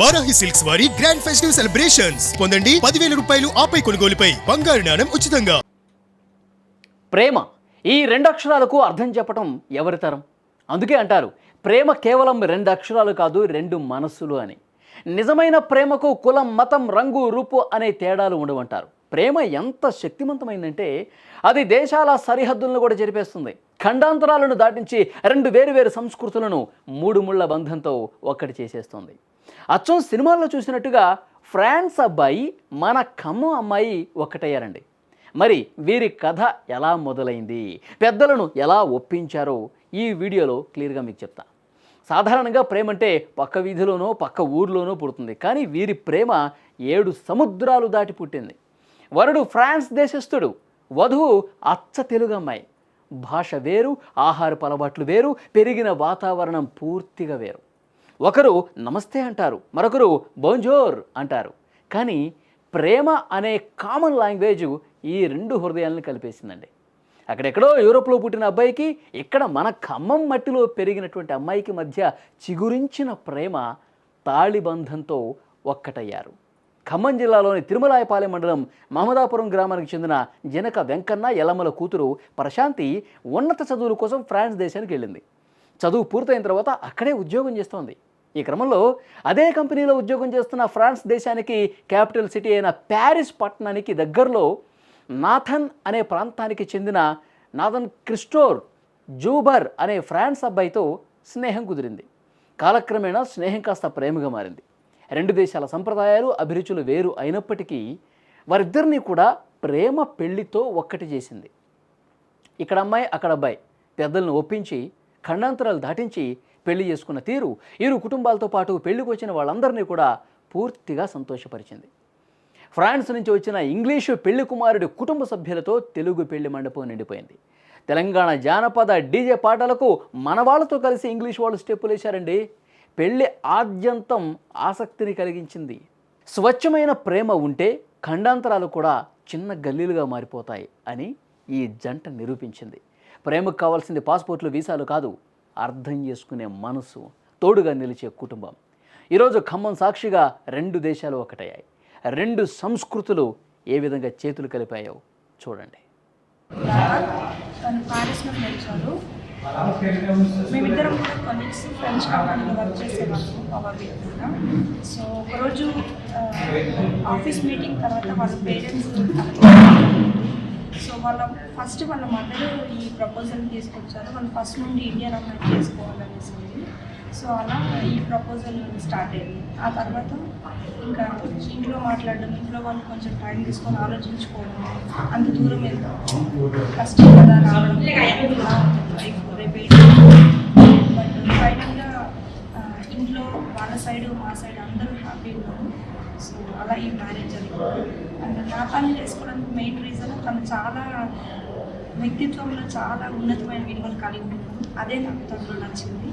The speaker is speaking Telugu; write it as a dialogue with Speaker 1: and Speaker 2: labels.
Speaker 1: వారాహి సిల్క్స్ వారి గ్రాండ్ ఫెస్టివ్ సెలబ్రేషన్స్ పొందండి 10,000 రూపాయలు ఆపై కొనుగోలుపై బంగారు నాణెం ఉచితంగా.
Speaker 2: ప్రేమ ఈ రెండు అక్షరాలకు అర్థం చెప్పటం ఎవరి తరం? అందుకే అంటారు ప్రేమ కేవలం రెండు అక్షరాలు కాదు, రెండు మనస్సులు అని. నిజమైన ప్రేమకు కులం, మతం, రంగు, రూపు అనే తేడాలు ఉండవంటారు. ప్రేమ ఎంత శక్తివంతమైందంటే అది దేశాల సరిహద్దులను కూడా జరిపేస్తుంది. ఖండాంతరాలను దాటించి రెండు వేరు సంస్కృతులను మూడు ముళ్ళ బంధంతో ఒక్కటి చేసేస్తుంది. అచ్చం సినిమాల్లో చూసినట్టుగా ఫ్రాన్స్ అబ్బాయి మన ఖమ్మం అమ్మాయి ఒక్కటయ్యారండి. మరి వీరి కథ ఎలా మొదలైంది, పెద్దలను ఎలా ఒప్పించారో ఈ వీడియోలో క్లియర్గా మీకు చెప్తా. సాధారణంగా ప్రేమ అంటే పక్క వీధిలోనో పక్క ఊర్లోనో పుడుతుంది. కానీ వీరి ప్రేమ 7 సముద్రాలు దాటి పుట్టింది. వరుడు ఫ్రాన్స్ దేశస్థుడు, వధువు అచ్చ తెలుగు అమ్మాయి. భాష వేరు, ఆహారపు అలవాట్లు వేరు, పెరిగిన వాతావరణం పూర్తిగా వేరు. ఒకరు నమస్తే అంటారు, మరొకరు బోంజోర్ అంటారు. కానీ ప్రేమ అనే కామన్ లాంగ్వేజ్ ఈ రెండు హృదయాలను కలిపేసిందండి. అక్కడెక్కడో యూరోప్లో పుట్టిన అబ్బాయికి, ఇక్కడ మన ఖమ్మం మట్టిలో పెరిగినటువంటి అమ్మాయికి మధ్య చిగురించిన ప్రేమ తాళిబంధంతో ఒక్కటయ్యారు. ఖమ్మం జిల్లాలోని తిరుమలాయపాలెం మండలం మహమ్మదాపురం గ్రామానికి చెందిన జనక వెంకన్న యలమ్మల కూతురు ప్రశాంతి ఉన్నత చదువుల కోసం ఫ్రాన్స్ దేశానికి వెళ్ళింది. చదువు పూర్తయిన తర్వాత అక్కడే ఉద్యోగం చేస్తోంది. ఈ క్రమంలో అదే కంపెనీలో ఉద్యోగం చేస్తున్న ఫ్రాన్స్ దేశానికి క్యాపిటల్ సిటీ అయిన ప్యారిస్ పట్టణానికి దగ్గరలో నాథన్ అనే ప్రాంతానికి చెందిన నాథన్ క్రిస్టోర్ జూబర్ అనే ఫ్రాన్స్ అబ్బాయితో స్నేహం కుదిరింది. కాలక్రమేణా స్నేహం కాస్త ప్రేమగా మారింది. రెండు దేశాల సంప్రదాయాలు, అభిరుచులు వేరు అయినప్పటికీ వారిద్దరినీ కూడా ప్రేమ పెళ్లితో ఒక్కటి చేసింది. ఇక్కడ అమ్మాయి, అక్కడ అబ్బాయి పెద్దలను ఒప్పించి ఖండాంతరాలు దాటించి పెళ్లి చేసుకున్న తీరు ఇరు కుటుంబాలతో పాటు పెళ్లికి వచ్చిన వాళ్ళందరినీ కూడా పూర్తిగా సంతోషపరిచింది. ఫ్రాన్స్ నుంచి వచ్చిన ఇంగ్లీషు పెళ్లి కుమారుడి కుటుంబ సభ్యులతో తెలుగు పెళ్లి మండపం నిండిపోయింది. తెలంగాణ జానపద డీజే పాటలకు మన వాళ్ళతో కలిసి ఇంగ్లీష్ వాళ్ళు స్టెప్పులు వేశారండి. పెళ్లి ఆద్యంతం ఆసక్తిని కలిగించింది. స్వచ్ఛమైన ప్రేమ ఉంటే ఖండాంతరాలు కూడా చిన్న గల్లీలుగా మారిపోతాయి అని ఈ జంట నిరూపించింది. ప్రేమకు కావాల్సింది పాస్పోర్ట్లు, వీసాలు కాదు, అర్థం చేసుకునే మనసు, తోడుగా నిలిచే కుటుంబం. ఈరోజు ఖమ్మం సాక్షిగా రెండు దేశాలు ఒకటయ్యాయి. రెండు సంస్కృతులు ఏ విధంగా చేతులు కలిపాయో చూడండి.
Speaker 3: తను పారిస్లో నిలిచాడు. మేమిద్దరం కూడా కొలీగ్స్, ఫ్రెంచ్ కంపెనీలో వర్క్ చేసేవాళ్ళము పవర్గా. సో ఒకరోజు ఆఫీస్ మీటింగ్ తర్వాత వాళ్ళ పేరెంట్స్, సో వాళ్ళ మదర్ ఈ ప్రపోజల్ తీసుకొచ్చారు. వాళ్ళు ఫస్ట్ నుండి ఇండియన్ అమ్మాయి చేసుకోవాలనేసి. సో అలా ఈ ప్రపోజల్ స్టార్ట్ అయింది. ఆ తర్వాత ఇంకా ఇంట్లో మాట్లాడడం, ఇంట్లో వాళ్ళు కొంచెం టైం తీసుకొని ఆలోచించుకోవడం, అంత దూరం వెళ్తాం కష్టం కదా రావడం, బట్ ఫైనల్గా ఇంట్లో వాళ్ళ సైడ్ మా సైడ్ అందరూ హ్యాపీగా ఉన్నారు. సో అలా ఈ మ్యారేజ్ జరిగింది. అండ్ నా పని చేసుకోవడానికి మెయిన్ రీజన్ తను చాలా వ్యక్తిత్వంలో చాలా ఉన్నతమైన విలువలు కలిగి ఉన్నాను. అదే నాకు తనలో నచ్చింది.